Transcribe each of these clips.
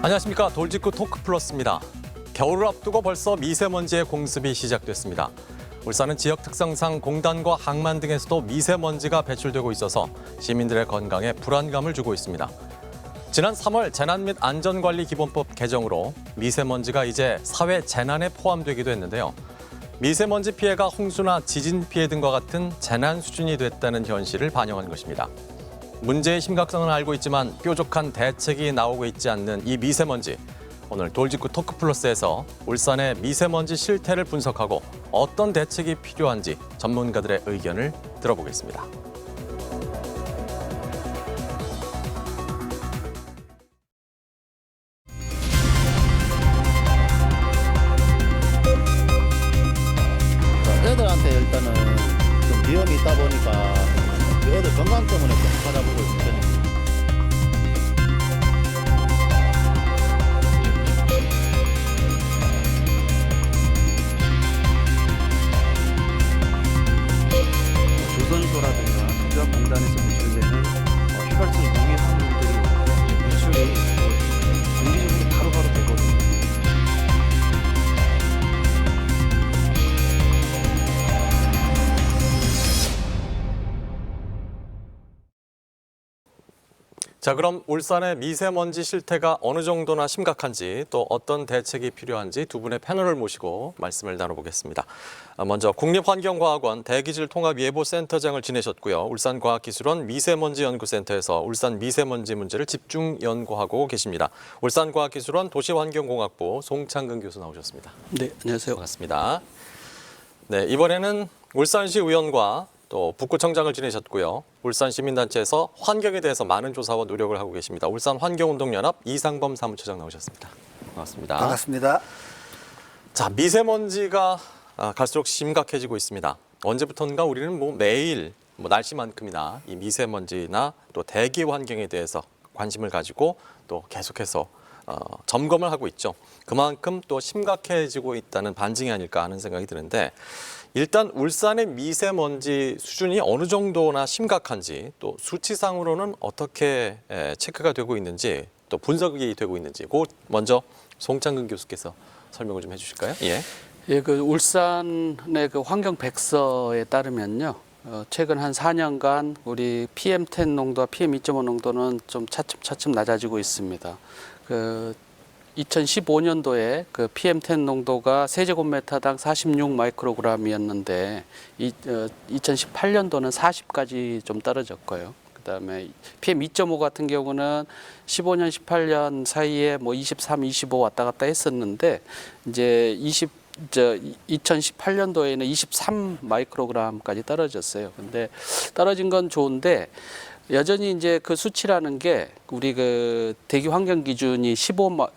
안녕하십니까. 돌직구 토크 플러스입니다. 겨울을 앞두고 벌써 미세먼지의 공습이 시작됐습니다. 울산은 지역 특성상 공단과 항만 등에서도 미세먼지가 배출되고 있어서 시민들의 건강에 불안감을 주고 있습니다. 지난 3월 재난 및 안전관리기본법 개정으로 미세먼지가 이제 사회 재난에 포함되기도 했는데요. 미세먼지 피해가 홍수나 지진 피해 등과 같은 재난 수준이 됐다는 현실을 반영한 것입니다. 문제의 심각성은 알고 있지만 뾰족한 대책이 나오고 있지 않는 이 미세먼지. 오늘 돌직구 토크 플러스에서 울산의 미세먼지 실태를 분석하고 어떤 대책이 필요한지 전문가들의 의견을 들어보겠습니다. 애들한테 일단은 좀 위험이 있다 보니까 애들 건강 때문에 좀 찾아보고 있거든요. 조선소라든가 국가공단에서 배출되는 휘발성 유해 화물들이 배출이 정기적으로 바로바로 되거든요. 자, 그럼 울산의 미세먼지 실태가 어느 정도나 심각한지 또 어떤 대책이 필요한지 두 분의 패널을 모시고 말씀을 나눠보겠습니다. 먼저 국립환경과학원 대기질 통합예보센터장을 지내셨고요. 울산과학기술원 미세먼지연구센터에서 울산 미세먼지 문제를 집중 연구하고 계십니다. 울산과학기술원 도시환경공학부 송창근 교수 나오셨습니다. 네, 안녕하세요. 반갑습니다. 네, 이번에는 울산시 의원과 또 북구청장을 지내셨고요. 울산시민단체에서 환경에 대해서 많은 조사와 노력을 하고 계십니다. 울산환경운동연합 이상범 사무처장 나오셨습니다. 반갑습니다. 반갑습니다. 자, 미세먼지가 갈수록 심각해지고 있습니다. 언제부턴가 우리는 매일 날씨만큼이나 이 미세먼지나 또 대기 환경에 대해서 관심을 가지고 또 계속해서 점검을 하고 있죠. 그만큼 또 심각해지고 있다는 반증이 아닐까 하는 생각이 드는데 일단 울산의 미세먼지 수준이 어느 정도나 심각한지 또 수치상으로는 어떻게 체크가 되고 있는지 또 분석이 되고 있는지 먼저 송창근 교수께서 설명을 좀 해주실까요? 예. 예, 그 울산의 그 환경 백서에 따르면요. 최근 한 4년간 우리 PM10 농도와 PM2.5 농도는 좀 차츰 낮아지고 있습니다. 2015년도에 그 PM10 농도가 세제곱미터당 46 마이크로그램이었는데 2018년도는 40까지 좀 떨어졌고요. 그다음에 PM2.5 같은 경우는 15년, 18년 사이에 23, 25 왔다 갔다 했었는데 이제 2018년도에는 23 마이크로그램까지 떨어졌어요. 근데 떨어진 건 좋은데 여전히 이제 그 수치라는 게 우리 그 대기 환경 기준이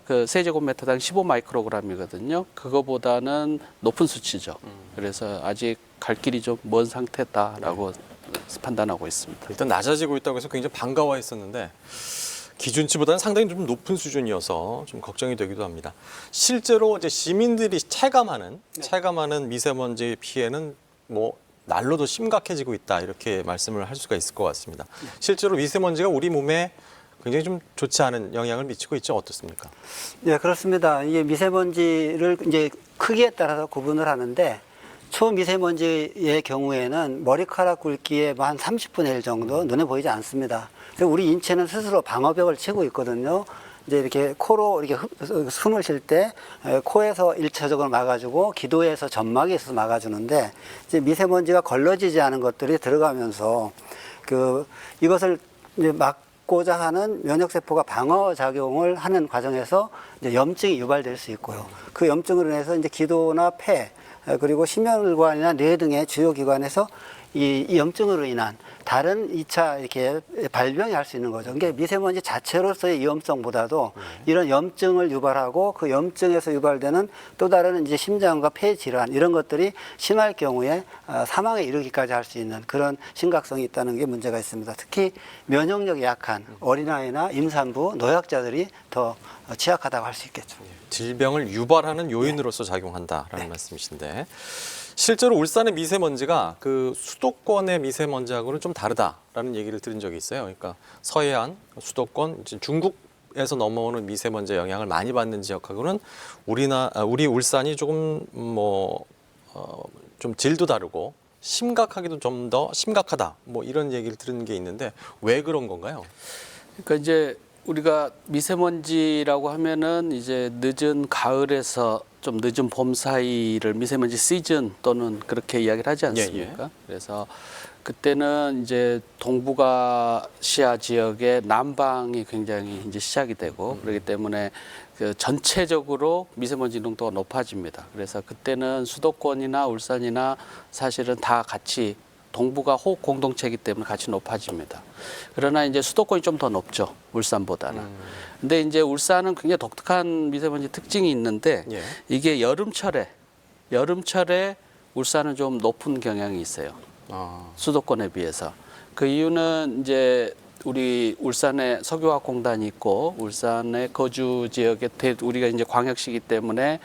그 세제곱미터당 15 마이크로그램이거든요. 그거보다는 높은 수치죠. 그래서 아직 갈 길이 좀 먼 상태다라고 판단하고 있습니다. 일단 낮아지고 있다고 해서 굉장히 반가워했었는데 기준치보다는 상당히 좀 높은 수준이어서 좀 걱정이 되기도 합니다. 실제로 이제 시민들이 체감하는 미세먼지 피해는 날로도 심각해지고 있다 이렇게 말씀을 할 수가 있을 것 같습니다. 실제로 미세먼지가 우리 몸에 굉장히 좀 좋지 않은 영향을 미치고 있죠. 어떻습니까? 네, 그렇습니다. 이게 미세먼지를 이제 크기에 따라서 구분을 하는데 초미세먼지의 경우에는 머리카락 굵기의 한 30분의 1 정도 눈에 보이지 않습니다. 그래서 우리 인체는 스스로 방어벽을 치고 있거든요. 이제 이렇게 코로 이렇게 숨을 쉴 때 코에서 일차적으로 막아주고 기도에서 점막에 있어서 막아주는데 이제 미세먼지가 걸러지지 않은 것들이 들어가면서 이것을 이제 막고자 하는 면역세포가 방어 작용을 하는 과정에서 이제 염증이 유발될 수 있고요. 그 염증으로 인해서 이제 기도나 폐 그리고 심혈관이나 뇌 등의 주요 기관에서 이 염증으로 인한 다른 2차 이렇게 발병이 할 수 있는 거죠. 그러니까 미세먼지 자체로서의 위험성보다도 이런 염증을 유발하고 그 염증에서 유발되는 또 다른 이제 심장과 폐 질환 이런 것들이 심할 경우에 사망에 이르기까지 할 수 있는 그런 심각성이 있다는 게 문제가 있습니다. 특히 면역력이 약한 어린아이나 임산부, 노약자들이 더 취약하다고 할 수 있겠죠. 질병을 유발하는 요인으로서 작용한다라는 말씀이신데 실제로 울산의 미세먼지가 그 수도권의 미세먼지하고는 좀 다르다라는 얘기를 들은 적이 있어요. 그러니까 서해안, 수도권, 중국 동북에서 넘어오는 미세먼지 영향을 많이 받는 지역하고는 우리 울산이 조금 좀 질도 다르고 심각하기도 좀 더 심각하다. 뭐 이런 얘기를 들은 게 있는데 왜 그런 건가요? 그러니까 이제 우리가 미세먼지라고 하면은 이제 늦은 가을에서 좀 늦은 봄 사이를 미세먼지 시즌 또는 그렇게 이야기를 하지 않습니까? 그래서 그때는 이제 동북아시아 지역의 남방이 굉장히 이제 시작이 되고 그렇기 때문에 그 전체적으로 미세먼지 농도가 높아집니다. 그래서 그때는 수도권이나 울산이나 사실은 다 같이 동북아 호흡 공동체이기 때문에 같이 높아집니다. 그러나 이제 수도권이 좀 더 높죠. 울산보다는. 근데 이제 울산은 굉장히 독특한 미세먼지 특징이 있는데 예. 이게 여름철에 울산은 좀 높은 경향이 있어요. 수도권에 비해서. 그 이유는 이제 우리 울산에 석유화학공단이 있고 울산의 거주 지역에 우리가 이제 광역시기 때문에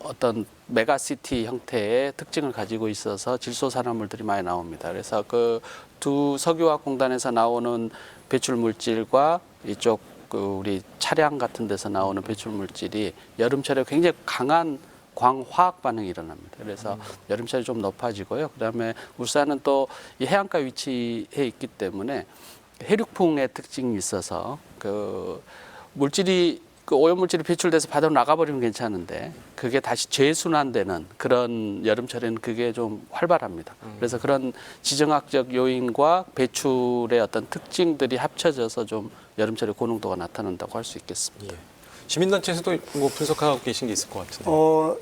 어떤 메가시티 형태의 특징을 가지고 있어서 질소 산화물들이 많이 나옵니다. 그래서 그 두 석유화학공단에서 나오는 배출 물질과 이쪽 그 우리 차량 같은 데서 나오는 배출 물질이 여름철에 굉장히 강한 광화학 반응이 일어납니다. 그래서 여름철에 좀 높아지고요. 그다음에 울산은 또 이 해안가 위치해 있기 때문에 해륙풍의 특징이 있어서 그 물질이 그 오염물질이 배출돼서 바다로 나가버리면 괜찮은데 그게 다시 재순환되는 그런 여름철에는 그게 좀 활발합니다. 그래서 그런 지정학적 요인과 배출의 어떤 특징들이 합쳐져서 좀 여름철에 고농도가 나타난다고 할 수 있겠습니다. 예. 시민단체에서도 뭐 분석하고 계신 게 있을 것 같은데.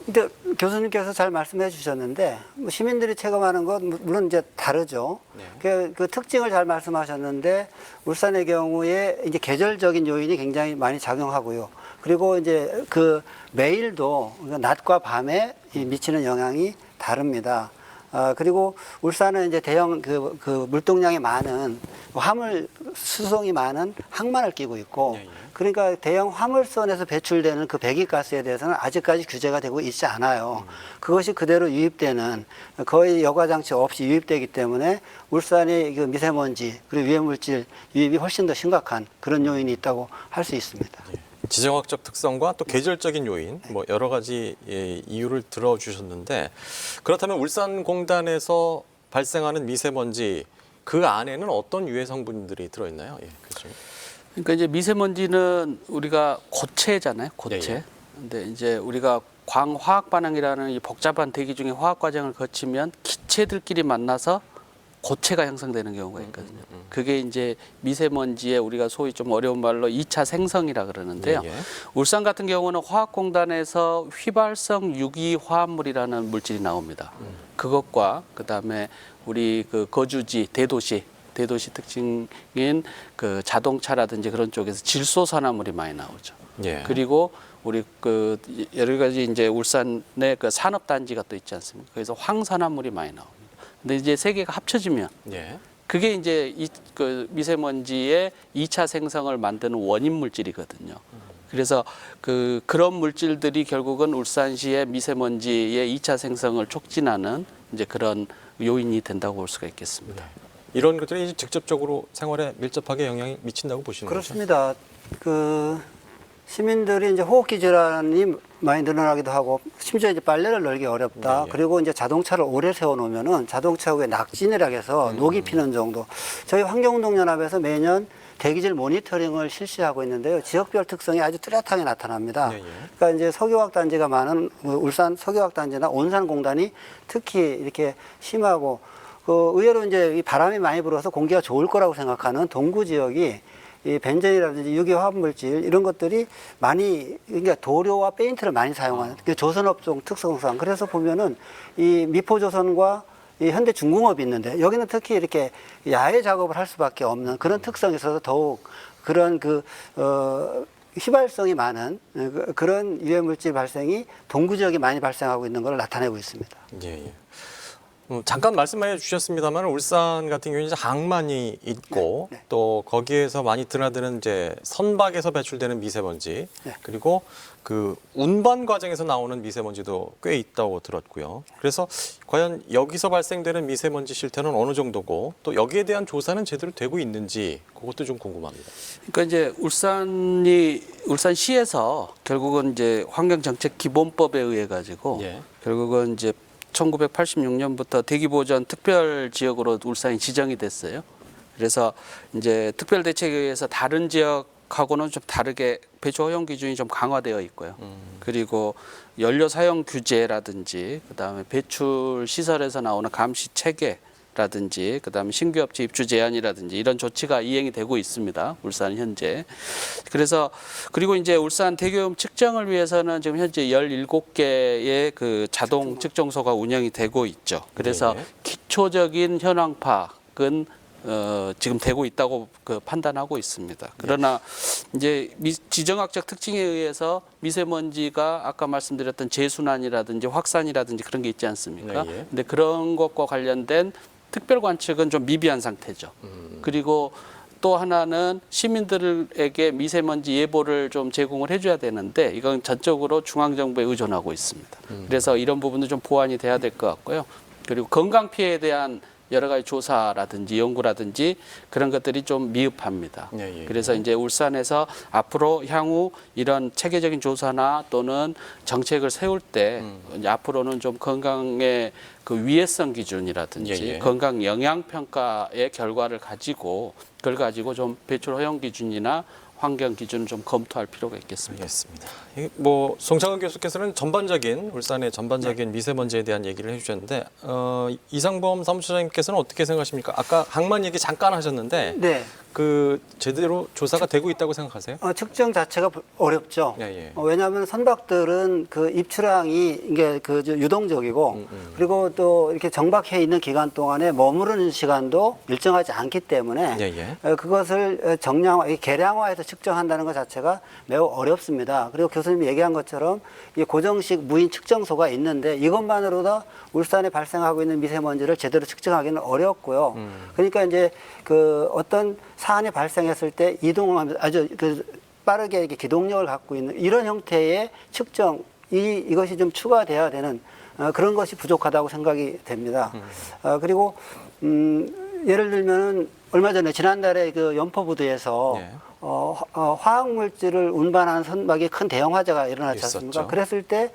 근데 교수님께서 잘 말씀해 주셨는데 뭐 시민들이 체감하는 건 물론 이제 다르죠. 네. 그 특징을 잘 말씀하셨는데 울산의 경우에 이제 계절적인 요인이 굉장히 많이 작용하고요. 그리고 이제 그 매일도 그러니까 낮과 밤에 미치는 영향이 다릅니다. 그리고 울산은 이제 대형 그 물동량이 많은 화물 수송이 많은 항만을 끼고 있고 그러니까 대형 화물선에서 배출되는 그 배기가스에 대해서는 아직까지 규제가 되고 있지 않아요. 그것이 그대로 유입되는 거의 여과장치 없이 유입되기 때문에 울산의 그 미세먼지 그리고 유해물질 유입이 훨씬 더 심각한 그런 요인이 있다고 할 수 있습니다. 지정학적 특성과 또 계절적인 요인, 뭐 여러 가지 이유를 들어주셨는데 그렇다면 울산공단에서 발생하는 미세먼지 그 안에는 어떤 유해 성분들이 들어있나요? 예, 그렇죠. 그러니까 이제 미세먼지는 우리가 고체잖아요, 고체. 예, 예. 근데 이제 우리가 광화학 반응이라는 이 복잡한 대기 중에 화학 과정을 거치면 기체들끼리 만나서 고체가 형성되는 경우가 있거든요. 그게 이제 미세먼지의 우리가 소위 좀 어려운 말로 2차 생성이라 그러는데요. 예, 예. 울산 같은 경우는 화학공단에서 휘발성 유기화합물이라는 물질이 나옵니다. 그것과 그다음에 우리 그 거주지 대도시 특징인 그 자동차라든지 그런 쪽에서 질소산화물이 많이 나오죠. 예. 그리고 우리 그 여러 가지 이제 울산의 그 산업단지가 또 있지 않습니까? 그래서 황산화물이 많이 나옵니다. 근데 이제 세 개가 합쳐지면 예. 그게 이제 그 미세먼지의 2차 생성을 만드는 원인 물질이거든요. 그래서 그런 물질들이 결국은 울산시의 미세먼지의 2차 생성을 촉진하는 이제 그런 요인이 된다고 볼 수가 있겠습니다. 이런 것들이 이제 직접적으로 생활에 밀접하게 영향이 미친다고 보시는 거죠? 그렇습니다. 그 시민들이 이제 호흡기 질환이 많이 늘어나기도 하고 심지어 이제 빨래를 널기 어렵다. 네, 예. 그리고 이제 자동차를 오래 세워놓으면은 자동차 위에 낙진이라 해서 녹이 피는 정도. 저희 환경운동연합에서 매년 대기질 모니터링을 실시하고 있는데요. 지역별 특성이 아주 뚜렷하게 나타납니다. 예, 예. 그러니까 이제 석유화학단지가 많은 울산 석유화학단지나 온산공단이 특히 이렇게 심하고 의외로 이제 이 바람이 많이 불어서 공기가 좋을 거라고 생각하는 동구 지역이 이 벤젠이라든지 유기화합물질 이런 것들이 많이 그러니까 도료와 페인트를 많이 사용하는 조선업종 특성상 그래서 보면은 이 미포조선과 이 현대중공업이 있는데 여기는 특히 이렇게 야외 작업을 할 수밖에 없는 그런 특성이 있어서 더욱 그런 휘발성이 많은 그런 유해물질 발생이 동구 지역에 많이 발생하고 있는 걸 나타내고 있습니다. 예, 예. 잠깐 말씀해 주셨습니다만 울산 같은 경우는 이제 항만이 있고 네. 또 거기에서 많이 드나드는 이제 선박에서 배출되는 미세먼지 네. 그리고 그 운반 과정에서 나오는 미세먼지도 꽤 있다고 들었고요. 그래서 과연 여기서 발생되는 미세먼지 실태는 어느 정도고 또 여기에 대한 조사는 제대로 되고 있는지 그것도 좀 궁금합니다. 그러니까 이제 울산시에서 결국은 이제 환경정책기본법에 의해 가지고 예. 결국은 이제 1986년부터 대기보전 특별 지역으로 울산이 지정이 됐어요. 그래서 이제 특별 대책에 의해서 다른 지역하고는 좀 다르게 배출 허용 기준이 좀 강화되어 있고요. 그리고 연료 사용 규제라든지 그다음에 배출 시설에서 나오는 감시 체계라든지 그다음에 신규 업체 입주 제한이라든지 이런 조치가 이행이 되고 있습니다. 울산 현재. 그래서 그리고 이제 울산 대기오염 측정을 위해서는 지금 현재 17개의 그 자동 측정소가 운영이 되고 있죠. 그래서 네. 기초적인 현황 파악은 지금 되고 있다고 그 판단하고 있습니다. 그러나 이제 지정학적 특징에 의해서 미세먼지가 아까 말씀드렸던 재순환이라든지 확산이라든지 그런 게 있지 않습니까? 네, 예. 근데 그런 것과 관련된 특별 관측은 좀 미비한 상태죠. 그리고 또 하나는 시민들에게 미세먼지 예보를 좀 제공을 해줘야 되는데 이건 전적으로 중앙정부에 의존하고 있습니다. 그래서 이런 부분도 좀 보완이 돼야 될 것 같고요. 그리고 건강 피해에 대한 여러 가지 조사라든지 연구라든지 그런 것들이 좀 미흡합니다. 예, 예. 그래서 이제 울산에서 앞으로 향후 이런 체계적인 조사나 또는 정책을 세울 때 이제 앞으로는 좀 건강의 그 위해성 기준이라든지 예, 예. 건강 영향 평가의 결과를 가지고 그걸 가지고 좀 배출 허용 기준이나 환경 기준을 좀 검토할 필요가 있겠습니다. 알겠습니다. 뭐 송창근 교수께서는 전반적인 울산의 전반적인 미세먼지에 대한 얘기를 해주셨는데 이상범 사무처장님께서는 어떻게 생각하십니까? 아까 항만 얘기 잠깐 하셨는데 네. 그 제대로 조사가 되고 있다고 생각하세요? 측정 자체가 어렵죠. 예, 예. 왜냐하면 선박들은 그 입출항이 이게 그 유동적이고 그리고 또 이렇게 정박해 있는 기간 동안에 머무르는 시간도 일정하지 않기 때문에 예, 그것을 계량화해서 측정한다는 것 자체가 매우 어렵습니다. 그리고 교수님이 얘기한 것처럼 이 고정식 무인 측정소가 있는데 이것만으로도 울산에 발생하고 있는 미세먼지를 제대로 측정하기는 어렵고요. 그러니까 이제 그 어떤 사안이 발생했을 때 이동하면서 아주 그 빠르게 이렇게 기동력을 갖고 있는 이런 형태의 측정 이것이 좀 추가돼야 되는 그런 것이 부족하다고 생각이 됩니다. 그리고 예를 들면은 얼마 전에 지난달에 그 연포부두에서 예. 화학물질을 운반하는 선박이 큰 대형 화재가 일어났지 않습니까? 있었죠. 그랬을 때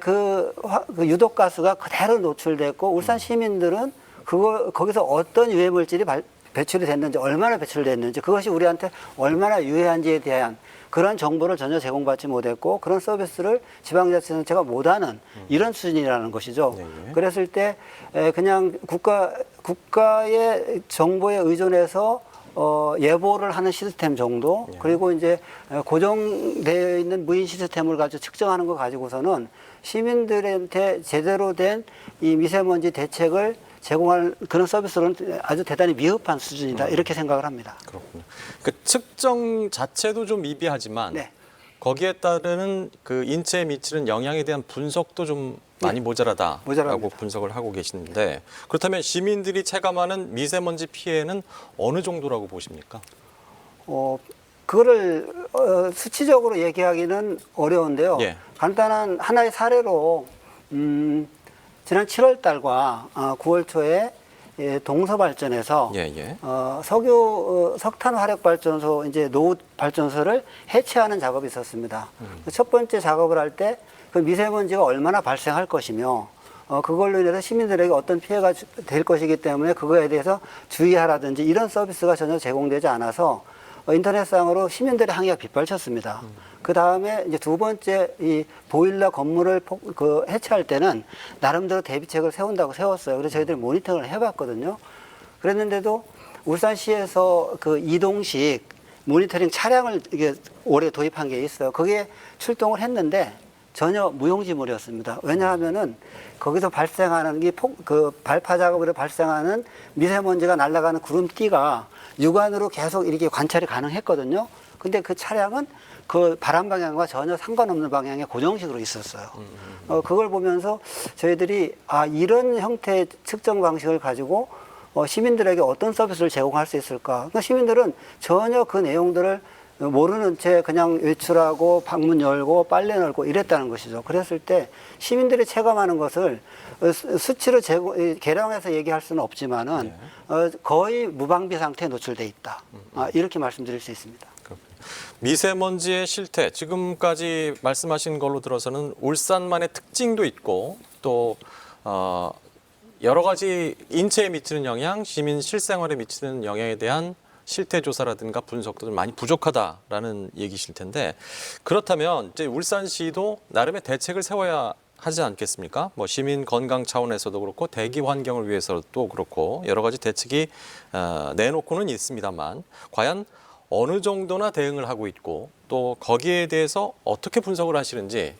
그 유독가스가 그대로 노출됐고 울산 시민들은 거기서 어떤 유해물질이 배출이 됐는지 얼마나 배출됐는지 그것이 우리한테 얼마나 유해한지에 대한 그런 정보를 전혀 제공받지 못했고 그런 서비스를 지방자치단체가 못하는 이런 수준이라는 것이죠. 네, 네. 그랬을 때 그냥 국가의 정보에 의존해서 예보를 하는 시스템 정도 그리고 이제 고정되어 있는 무인 시스템을 가지고 측정하는 거 가지고서는 시민들한테 제대로 된 이 미세먼지 대책을 제공할 그런 서비스로는 아주 대단히 미흡한 수준이다 이렇게 생각을 합니다. 그렇군요. 그 측정 자체도 좀 미비하지만 네. 거기에 따르는 그 인체에 미치는 영향에 대한 분석도 좀 많이 모자라다라고 모자랍니다. 분석을 하고 계시는데 그렇다면 시민들이 체감하는 미세먼지 피해는 어느 정도라고 보십니까? 그거를 수치적으로 얘기하기는 어려운데요. 예. 간단한 하나의 사례로 지난 7월 달과 9월 초에 동서발전에서 예. 석탄 화력 발전소 이제 노후 발전소를 해체하는 작업이 있었습니다. 첫 번째 작업을 할 때 그 미세먼지가 얼마나 발생할 것이며 그걸로 인해서 시민들에게 어떤 피해가 될 것이기 때문에 그거에 대해서 주의하라든지 이런 서비스가 전혀 제공되지 않아서 인터넷상으로 시민들의 항의가 빗발쳤습니다. 그 다음에 이제 두 번째 이 보일러 건물을 해체할 때는 나름대로 대비책을 세운다고 세웠어요. 그래서 저희들이 모니터링을 해봤거든요. 그랬는데도 울산시에서 그 이동식 모니터링 차량을 이게 올해 도입한 게 있어요. 거기에 출동을 했는데 전혀 무용지물이었습니다. 왜냐하면은 거기서 발생하는 그 발파 작업으로 발생하는 미세먼지가 날아가는 구름띠가 육안으로 계속 이렇게 관찰이 가능했거든요. 근데 그 차량은 그 바람 방향과 전혀 상관없는 방향에 고정식으로 있었어요. 그걸 보면서 저희들이 이런 형태의 측정 방식을 가지고 시민들에게 어떤 서비스를 제공할 수 있을까? 그러니까 시민들은 전혀 그 내용들을 모르는 채 그냥 외출하고 방문 열고 빨래 널고 이랬다는 것이죠. 그랬을 때 시민들이 체감하는 것을 수치로 계량해서 얘기할 수는 없지만은 거의 무방비 상태에 노출돼 있다. 이렇게 말씀드릴 수 있습니다. 미세먼지의 실태, 지금까지 말씀하신 걸로 들어서는 울산만의 특징도 있고 또 여러 가지 인체에 미치는 영향, 시민 실생활에 미치는 영향에 대한 실태 조사라든가 분석도 좀 많이 부족하다라는 얘기실 텐데, 그렇다면 이제 울산시도 나름의 대책을 세워야 하지 않겠습니까? 뭐 시민 건강 차원에서도 그렇고 대기 환경을 위해서도 그렇고 여러 가지 대책이 내놓고는 있습니다만 과연 어느 정도나 대응을 하고 있고 또 거기에 대해서 어떻게 분석을 하시는지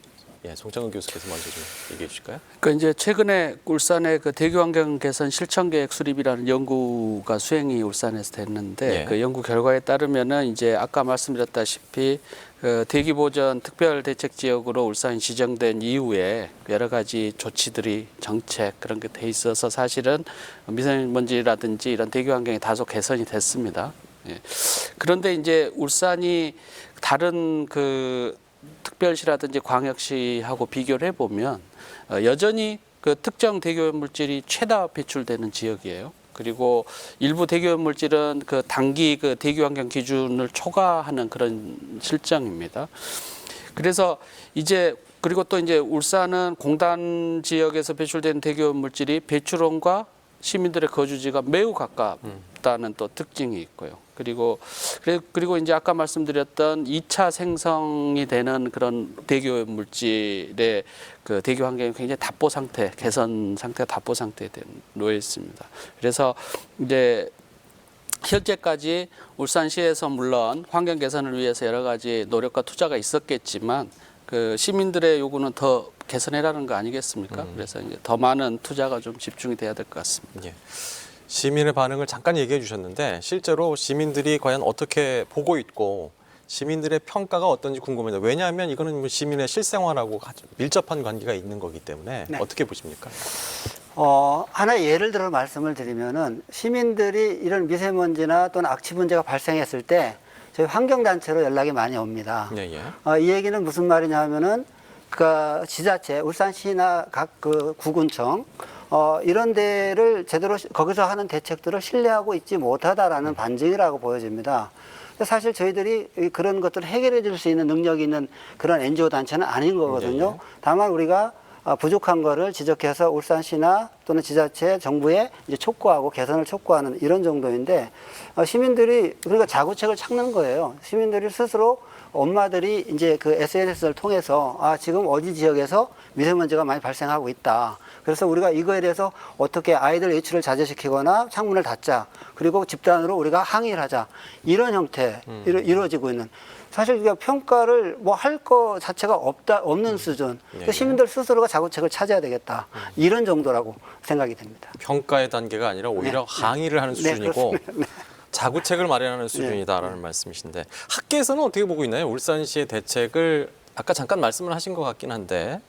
송창근 교수께서 먼저 좀 얘기해 주실까요? 그러니까 이제 최근에 울산의 그 대기 환경 개선 실천 계획 수립이라는 연구가 수행이 울산에서 됐는데 그 연구 결과에 따르면은 이제 아까 말씀드렸다시피 그 대기 보전 특별 대책 지역으로 울산이 지정된 이후에 여러 가지 조치들이 정책 그런 게 돼 있어서 사실은 미세먼지라든지 이런 대기 환경이 다소 개선이 됐습니다. 그런데 이제 울산이 다른 그 특별시라든지 광역시하고 비교를 해보면 여전히 그 특정 대기오염 물질이 최다 배출되는 지역이에요. 그리고 일부 대기오염 물질은 그 단기 그 대기 환경 기준을 초과하는 그런 실정입니다. 그래서 이제 그리고 또 이제 울산은 공단 지역에서 배출되는 대기오염 물질이 배출원과 시민들의 거주지가 매우 가깝다는 또 특징이 있고요. 그리고 이제 아까 말씀드렸던 2차 생성이 되는 그런 대기오염 물질의 그 대기 환경이 굉장히 답보 상태, 개선 상태가 답보 상태에 놓여 있습니다. 그래서 이제 현재까지 울산시에서 물론 환경 개선을 위해서 여러 가지 노력과 투자가 있었겠지만 그 시민들의 요구는 더 개선해라는 거 아니겠습니까? 그래서 이제 더 많은 투자가 좀 집중이 돼야 될 것 같습니다. 예. 시민의 반응을 잠깐 얘기해 주셨는데 실제로 시민들이 과연 어떻게 보고 있고 시민들의 평가가 어떤지 궁금합니다. 왜냐하면 이거는 뭐 시민의 실생활하고 밀접한 관계가 있는 거기 때문에 어떻게 보십니까? 하나의 예를 들어 말씀을 드리면은 시민들이 이런 미세먼지나 또는 악취 문제가 발생했을 때 저희 환경단체로 연락이 많이 옵니다. 이 얘기는 무슨 말이냐면은 그 지자체, 울산시나 각 그 구군청 이런 데를 제대로 거기서 하는 대책들을 신뢰하고 있지 못하다라는 반증이라고 보여집니다. 사실 저희들이 그런 것들을 해결해 줄 수 있는 능력이 있는 그런 NGO 단체는 아닌 거거든요. 다만 우리가 부족한 거를 지적해서 울산시나 또는 지자체, 정부에 이제 촉구하고 개선을 촉구하는 이런 정도인데 시민들이 그러니까 자구책을 찾는 거예요. 시민들이 스스로 엄마들이 이제 그 SNS를 통해서 지금 어디 지역에서 미세먼지가 많이 발생하고 있다. 그래서 우리가 이거에 대해서 어떻게 아이들 외출을 자제시키거나 창문을 닫자. 그리고 집단으로 우리가 항의를 하자. 이런 형태 이루어지고 있는. 사실 우리가 평가를 뭐 할 거 자체가 없는 수준. 시민들 스스로가 자구책을 찾아야 되겠다. 이런 정도라고 생각이 됩니다. 평가의 단계가 아니라 오히려 항의를 하는 수준이고 자구책을 마련하는 수준이다라는 말씀이신데 학계에서는 어떻게 보고 있나요? 울산시의 대책을 아까 잠깐 말씀을 하신 것 같긴 한데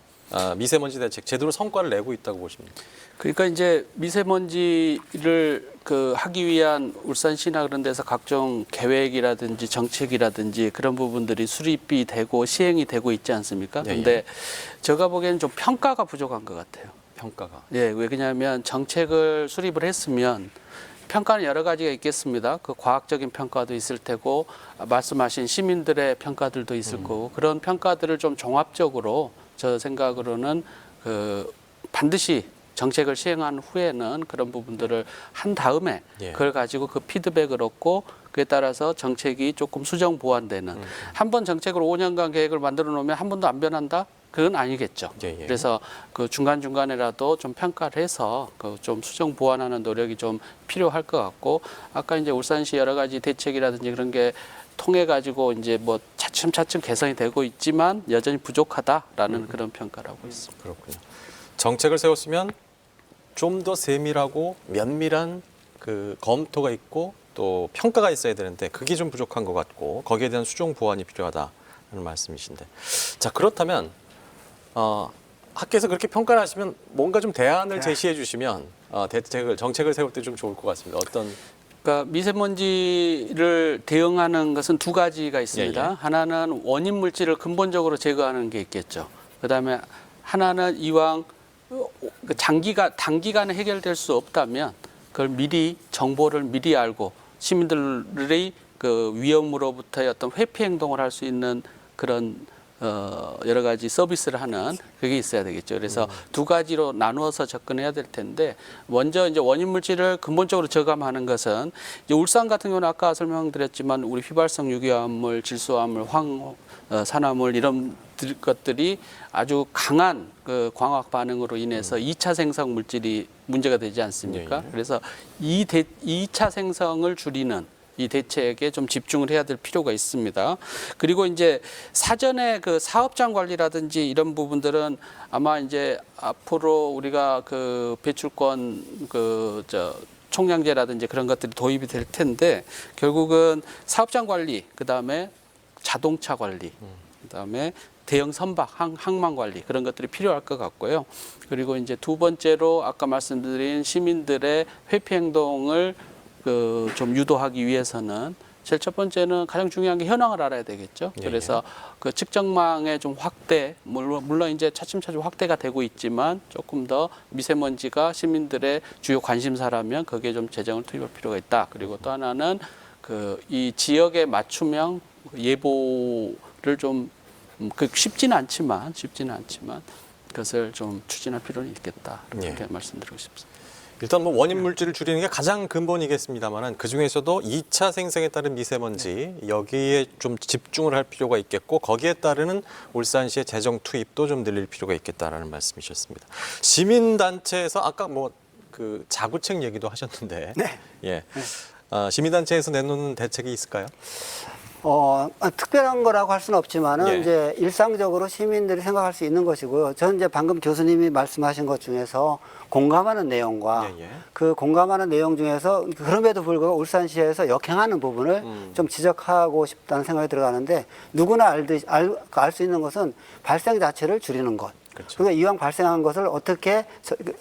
미세먼지 대책 제대로 성과를 내고 있다고 보십니까? 그러니까 이제 미세먼지를 그 하기 위한 울산시나 그런 데서 각종 계획이라든지 정책이라든지 그런 부분들이 수립이 되고 시행이 되고 있지 않습니까? 근데 제가 보기에는 좀 평가가 부족한 것 같아요. 평가가. 왜냐하면 정책을 수립을 했으면 평가는 여러 가지가 있겠습니다. 그 과학적인 평가도 있을 테고 말씀하신 시민들의 평가들도 있을 거고 그런 평가들을 좀 종합적으로 저 생각으로는 그 반드시 정책을 시행한 후에는 그런 부분들을 한 다음에 그걸 가지고 그 피드백을 얻고 그에 따라서 정책이 조금 수정 보완되는 한 번 정책을 5년간 계획을 만들어 놓으면 한 번도 안 변한다? 그건 아니겠죠. 그래서 그 중간중간에라도 좀 평가를 해서 그 좀 수정 보완하는 노력이 좀 필요할 것 같고 아까 이제 울산시 여러 가지 대책이라든지 그런 게 통해 가지고 이제 뭐 차츰차츰 개선이 되고 있지만 여전히 부족하다라는 그런 평가를 하고 있습니다. 그렇군요. 정책을 세웠으면 좀 더 세밀하고 면밀한 그 검토가 있고 또 평가가 있어야 되는데 그게 좀 부족한 것 같고 거기에 대한 수정 보완이 필요하다는 말씀이신데, 자 그렇다면 학계에서 그렇게 평가를 하시면 뭔가 좀 대안을 제시해 주시면 정책을 세울 때 좀 좋을 것 같습니다. 어떤 그러니까 미세먼지를 대응하는 것은 두 가지가 있습니다. 예, 예. 하나는 원인 물질을 근본적으로 제거하는 게 있겠죠. 그다음에 하나는 이왕 단기간에 해결될 수 없다면 그걸 미리 정보를 미리 알고 시민들의 그 위험으로부터의 어떤 회피 행동을 할 수 있는 그런 여러 가지 서비스를 하는 그게 있어야 되겠죠. 그래서 두 가지로 나누어서 접근해야 될 텐데, 먼저 이제 원인 물질을 근본적으로 저감하는 것은 이제 울산 같은 경우는 아까 설명드렸지만 우리 휘발성 유기화합물, 질소화합물, 산화물 이런 것들이 아주 강한 그 광학 반응으로 인해서 2차 생성 물질이 문제가 되지 않습니까? 예, 예. 그래서 2차 생성을 줄이는 이 대책에 좀 집중을 해야 될 필요가 있습니다. 그리고 이제 사전에 그 사업장 관리라든지 이런 부분들은 아마 이제 앞으로 우리가 그 배출권 총량제라든지 그런 것들이 도입이 될 텐데, 결국은 사업장 관리, 그다음에 자동차 관리, 그다음에 대형 선박, 항만 관리 그런 것들이 필요할 것 같고요. 그리고 이제 두 번째로 아까 말씀드린 시민들의 회피 행동을 좀 유도하기 위해서는 제일 첫 번째는 가장 중요한 게 현황을 알아야 되겠죠. 예, 그래서 그 측정망의 좀 확대, 물론 이제 차츰차츰 확대가 되고 있지만 조금 더 미세먼지가 시민들의 주요 관심사라면 거기에 좀 재정을 투입할 필요가 있다. 그리고 또 하나는 이 지역의 맞춤형 예보를 좀 쉽지는 않지만 그것을 좀 추진할 필요는 있겠다. 이렇게 말씀드리고 싶습니다. 일단 뭐 원인 물질을 줄이는 게 가장 근본이겠습니다만은 그 중에서도 2차 생성에 따른 미세먼지 여기에 좀 집중을 할 필요가 있겠고, 거기에 따르는 울산시의 재정 투입도 좀 늘릴 필요가 있겠다라는 말씀이셨습니다. 시민단체에서 아까 뭐 그 자구책 얘기도 하셨는데, 예, 시민단체에서 내놓는 대책이 있을까요? 특별한 거라고 할 수는 없지만은 예. 이제 일상적으로 시민들이 생각할 수 있는 것이고요. 저는 이제 방금 교수님이 말씀하신 것 중에서 공감하는 내용과 예, 예. 그 공감하는 내용 중에서 그럼에도 불구하고 울산시에서 역행하는 부분을 좀 지적하고 싶다는 생각이 들어가는데, 누구나 알 수 있는 것은 발생 자체를 줄이는 것. 그렇죠. 그리고 이왕 발생한 것을 어떻게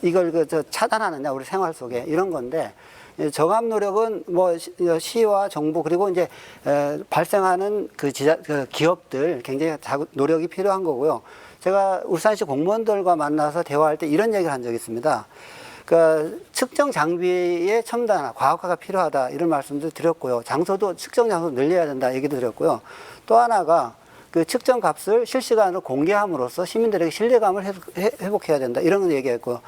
이걸 차단하느냐, 우리 생활 속에 이런 건데, 저감 노력은 뭐 시와 정부 그리고 이제 발생하는 그 기업들 굉장히 노력이 필요한 거고요. 제가 울산시 공무원들과 만나서 대화할 때 이런 얘기를 한 적이 있습니다. 그러니까 측정 장비의 첨단화, 과학화가 필요하다 이런 말씀도 드렸고요. 장소도 측정 장소 늘려야 된다 얘기도 드렸고요. 또 하나가 그 측정 값을 실시간으로 공개함으로써 시민들에게 신뢰감을 회복해야 된다 이런 얘기했고요.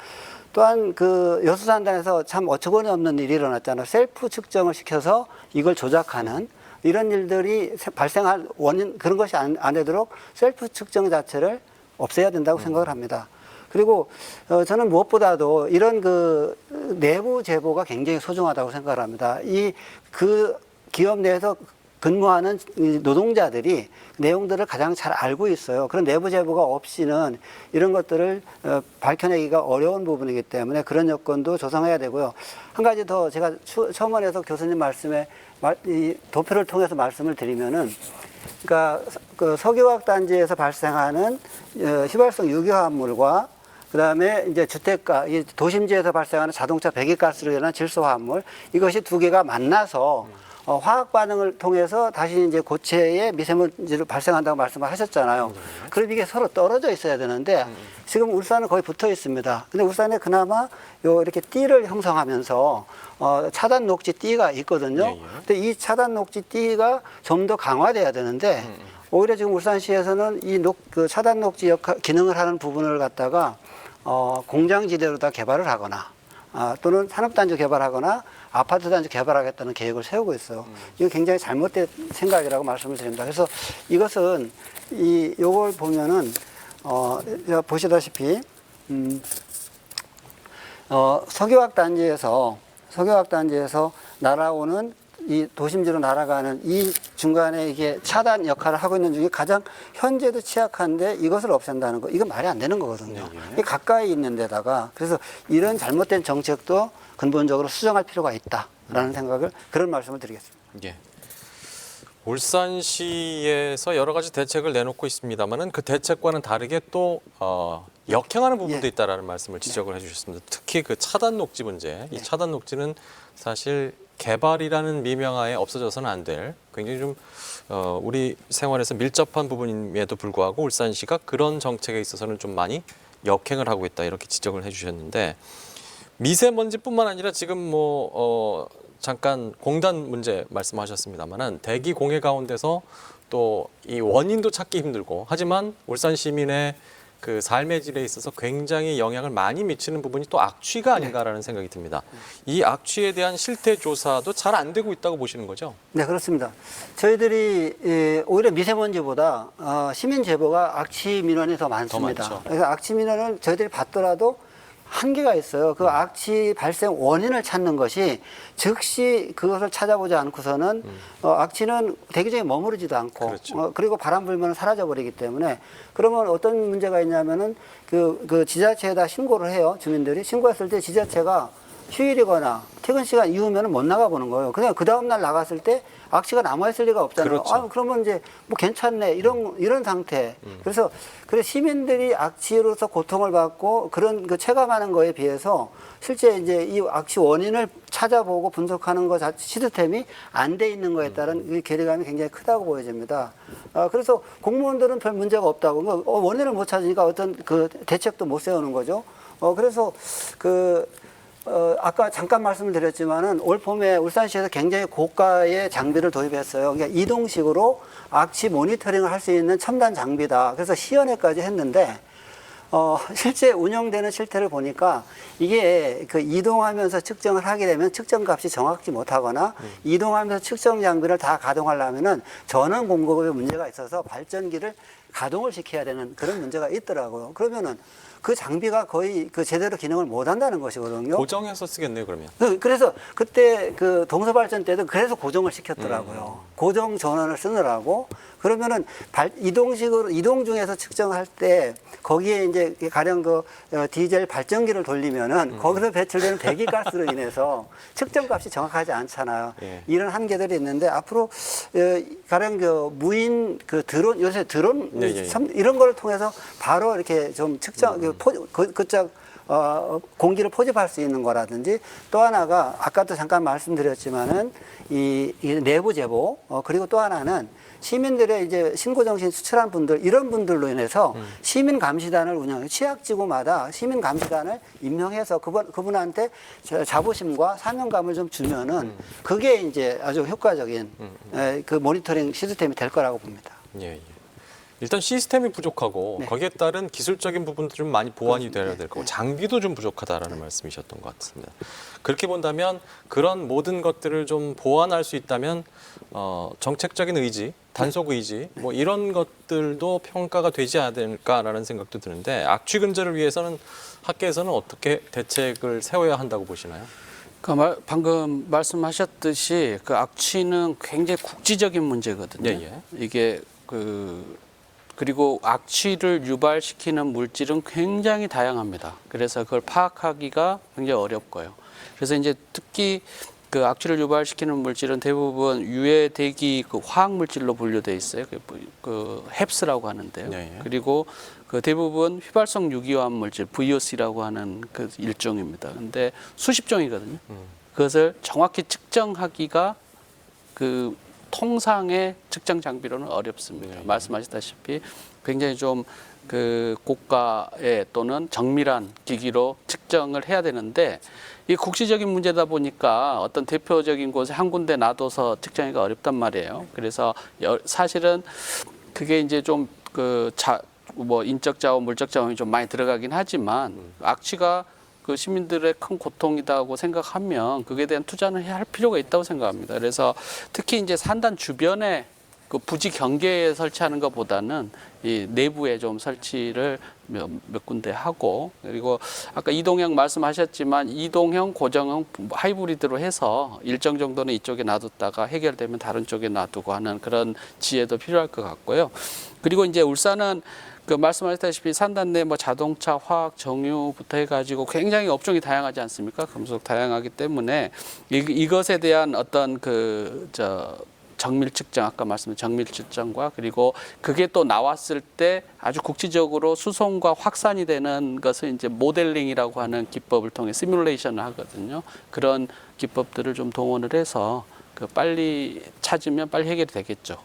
또한 그 여수산단에서 참 어처구니 없는 일이 일어났잖아요. 셀프 측정을 시켜서 이걸 조작하는 이런 일들이 발생할 원인, 그런 것이 안 되도록 셀프 측정 자체를 없애야 된다고 생각을 합니다. 그리고 저는 무엇보다도 이런 그 내부 제보가 굉장히 소중하다고 생각을 합니다. 그 기업 내에서 근무하는 노동자들이 내용들을 가장 잘 알고 있어요. 그런 내부 제보가 없이는 이런 것들을 밝혀내기가 어려운 부분이기 때문에 그런 여건도 조성해야 되고요. 한 가지 더 제가 첨언해서 교수님 말씀에 이 도표를 통해서 말씀을 드리면은, 그러니까 그 석유화학 단지에서 발생하는 휘발성 유기화합물과 그다음에 이제 주택가, 도심지에서 발생하는 자동차 배기가스로 인한 질소화합물, 이것이 두 개가 만나서 화학 반응을 통해서 다시 이제 고체의 미세먼지를 발생한다고 말씀을 하셨잖아요. 그럼 이게 서로 떨어져 있어야 되는데 지금 울산은 거의 붙어 있습니다. 근데 울산에 그나마 이렇게 띠를 형성하면서 차단 녹지 띠가 있거든요. 근데 이 차단 녹지 띠가 좀 더 강화돼야 되는데 오히려 지금 울산시에서는 그 차단 녹지 기능을 하는 부분을 갖다가 공장지대로 다 개발을 하거나 또는 산업단지 개발하거나 아파트 단지 개발하겠다는 계획을 세우고 있어요. 이거 굉장히 잘못된 생각이라고 말씀을 드립니다. 그래서 이것은 요걸 보면은 보시다시피 석유화학 단지에서 날아오는 이 도심지로 날아가는 이 중간에 이게 차단 역할을 하고 있는 중에 가장 현재도 취약한데 이것을 없앤다는 거, 이거 말이 안 되는 거거든요. 이게 가까이 있는 데다가, 그래서 이런 잘못된 정책도 근본적으로 수정할 필요가 있다라는 생각을 그런 말씀을 드리겠습니다. 예. 울산시에서 여러 가지 대책을 내놓고 있습니다만은 그 대책과는 다르게 또 역행하는 부분도 예. 있다라는 말씀을 지적을 해주셨습니다. 특히 그 차단 녹지 문제. 이 차단 녹지는 사실 개발이라는 미명하에 없어져서는 안 될 굉장히 좀 우리 생활에서 밀접한 부분임에도 불구하고 울산시가 그런 정책에 있어서는 좀 많이 역행을 하고 있다 이렇게 지적을 해주셨는데 미세먼지뿐만 아니라 지금 뭐 잠깐 공단 문제 말씀하셨습니다만은 대기 공해 가운데서 또 이 원인도 찾기 힘들고 하지만 울산 시민의 그 삶의 질에 있어서 굉장히 영향을 많이 미치는 부분이 또 악취가 아닌가라는 생각이 듭니다. 이 악취에 대한 실태 조사도 잘 안 되고 있다고 보시는 거죠? 네, 그렇습니다. 저희들이 오히려 미세먼지보다 시민 제보가 악취 민원이 더 많습니다. 많죠. 그래서 악취 민원을 저희들이 받더라도 한계가 있어요. 그 악취 발생 원인을 찾는 것이 즉시 그것을 찾아보지 않고서는 악취는 대기중에 머무르지도 않고 그렇죠. 그리고 바람 불면 사라져 버리기 때문에 그러면 어떤 문제가 있냐면은 그 지자체에다 신고를 해요. 주민들이 신고했을 때 지자체가 휴일이거나 퇴근 시간 이후면은 못 나가 보는 거예요. 그냥 그 다음 날 나갔을 때 악취가 남아 있을 리가 없잖아요. 그렇죠. 그러면 이제 뭐 괜찮네 이런 상태. 그래서 시민들이 악취로서 고통을 받고 그런 그 체감하는 거에 비해서 실제 이제 이 악취 원인을 찾아보고 분석하는 것 자체 시스템이 안 돼 있는 거에 따른 이 괴리감이 굉장히 크다고 보여집니다. 그래서 공무원들은 별 문제가 없다고 원인을 못 찾으니까 어떤 그 대책도 못 세우는 거죠. 그래서 아까 잠깐 말씀을 드렸지만은 올 봄에 울산시에서 굉장히 고가의 장비를 도입했어요. 그러니까 이동식으로 악취 모니터링을 할 수 있는 첨단 장비다. 그래서 시연회까지 했는데 실제 운영되는 실태를 보니까 이게 그 이동하면서 측정을 하게 되면 측정값이 정확히 못하거나 이동하면서 측정 장비를 다 가동하려면은 전원 공급에 문제가 있어서 발전기를 가동을 시켜야 되는 그런 문제가 있더라고요. 그러면은 그 장비가 거의 그 제대로 기능을 못 한다는 것이거든요. 고정해서 쓰겠네요, 그러면. 그래서 그때 그 동서발전 때도 그래서 고정을 시켰더라고요. 고정 전원을 쓰느라고. 그러면은 이동식으로 이동 중에서 측정할 때 거기에 이제 가령 그 디젤 발전기를 돌리면은 거기서 배출되는 배기가스로 인해서 측정값이 정확하지 않잖아요. 예. 이런 한계들이 있는데 앞으로 가령 그 무인 그 드론 요새 드론 예. 이런 거를 통해서 바로 이렇게 좀 측정 그쪽 공기를 포집할 수 있는 거라든지 또 하나가 아까도 잠깐 말씀드렸지만은 이 내부 제보 그리고 또 하나는 시민들의 이제 신고정신 수출한 분들 이런 분들로 인해서 시민 감시단을 운영해요. 취약지구마다 시민 감시단을 임명해서 그분한테 자부심과 사명감을 좀 주면은 그게 이제 아주 효과적인 그 모니터링 시스템이 될 거라고 봅니다. 예. 일단 시스템이 부족하고 네. 거기에 따른 기술적인 부분도 좀 많이 보완이 돼야 될 거고 장비도 좀 부족하다라는 말씀이셨던 것 같습니다. 그렇게 본다면 그런 모든 것들을 좀 보완할 수 있다면 정책적인 의지, 단속 의지 뭐 이런 것들도 평가가 되지 않을까라는 생각도 드는데 악취 근절을 위해서는 학계에서는 어떻게 대책을 세워야 한다고 보시나요? 방금 말씀하셨듯이 그 악취는 굉장히 국지적인 문제거든요. 예. 이게 그리고 악취를 유발시키는 물질은 굉장히 다양합니다. 그래서 그걸 파악하기가 굉장히 어렵고요. 그래서 이제 특히 그 악취를 유발시키는 물질은 대부분 유해 대기 그 화학 물질로 분류돼 있어요. 그 헵스라고 하는데요. 네. 그리고 그 대부분 휘발성 유기화합 물질 VOC라고 하는 그 일종입니다. 근데 수십 종이거든요. 그것을 정확히 측정하기가 그 통상의 측정 장비로는 어렵습니다. 말씀하셨다시피 굉장히 좀 그 고가의 또는 정밀한 기기로 측정을 해야 되는데 이 국시적인 문제다 보니까 어떤 대표적인 곳에 한 군데 놔둬서 측정하기가 어렵단 말이에요. 그래서 사실은 그게 이제 좀 뭐 인적 자원, 물적 자원이 좀 많이 들어가긴 하지만 악취가 그 시민들의 큰 고통이다고 생각하면 그에 대한 투자는 해야 할 필요가 있다고 생각합니다. 그래서 특히 이제 산단 주변에 그 부지 경계에 설치하는 것보다는 이 내부에 좀 설치를 몇 군데 하고 그리고 아까 이동형 말씀하셨지만 이동형, 고정형, 하이브리드로 해서 일정 정도는 이쪽에 놔뒀다가 해결되면 다른 쪽에 놔두고 하는 그런 지혜도 필요할 것 같고요. 그리고 이제 울산은 그 말씀하셨다시피 산단내 뭐 자동차, 화학, 정유부터 해가지고 굉장히 업종이 다양하지 않습니까? 금속 다양하기 때문에 이것에 대한 어떤 정밀 측정, 아까 말씀드린 정밀 측정과 그리고 그게 또 나왔을 때 아주 국지적으로 수송과 확산이 되는 것을 이제 모델링이라고 하는 기법을 통해 시뮬레이션을 하거든요. 그런 기법들을 좀 동원을 해서 빨리 찾으면 빨리 해결이 되겠죠.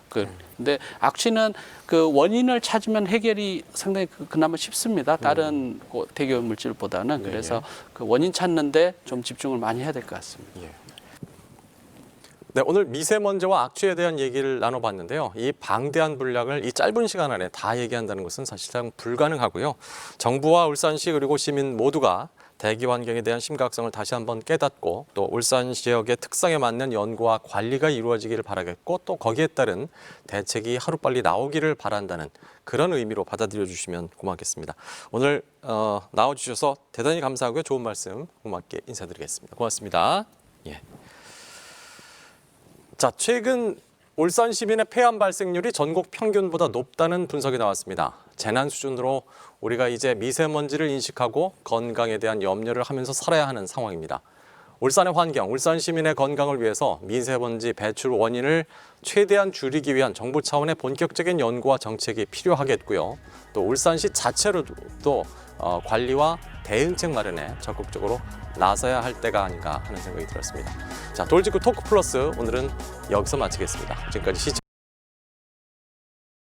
근데 악취는 그 원인을 찾으면 해결이 상당히 그나마 쉽습니다. 다른 대기오염 물질보다는. 그래서 그 원인 찾는데 좀 집중을 많이 해야 될 것 같습니다. 네, 오늘 미세먼지와 악취에 대한 얘기를 나눠봤는데요. 이 방대한 분량을 이 짧은 시간 안에 다 얘기한다는 것은 사실상 불가능하고요. 정부와 울산시 그리고 시민 모두가 대기 환경에 대한 심각성을 다시 한번 깨닫고 또 울산 지역의 특성에 맞는 연구와 관리가 이루어지기를 바라겠고 또 거기에 따른 대책이 하루빨리 나오기를 바란다는 그런 의미로 받아들여 주시면 고맙겠습니다. 오늘 나와주셔서 대단히 감사하고요. 좋은 말씀 고맙게 인사드리겠습니다. 고맙습니다. 예. 자, 최근 울산 시민의 폐암 발생률이 전국 평균보다 높다는 분석이 나왔습니다. 재난 수준으로 우리가 이제 미세먼지를 인식하고 건강에 대한 염려를 하면서 살아야 하는 상황입니다. 울산의 환경, 울산 시민의 건강을 위해서 미세먼지 배출 원인을 최대한 줄이기 위한 정부 차원의 본격적인 연구와 정책이 필요하겠고요. 또 울산시 자체로도 관리와 대응책 마련에 적극적으로 나서야 할 때가 아닌가 하는 생각이 들었습니다. 자, 돌직구 토크 플러스 오늘은 여기서 마치겠습니다. 지금까지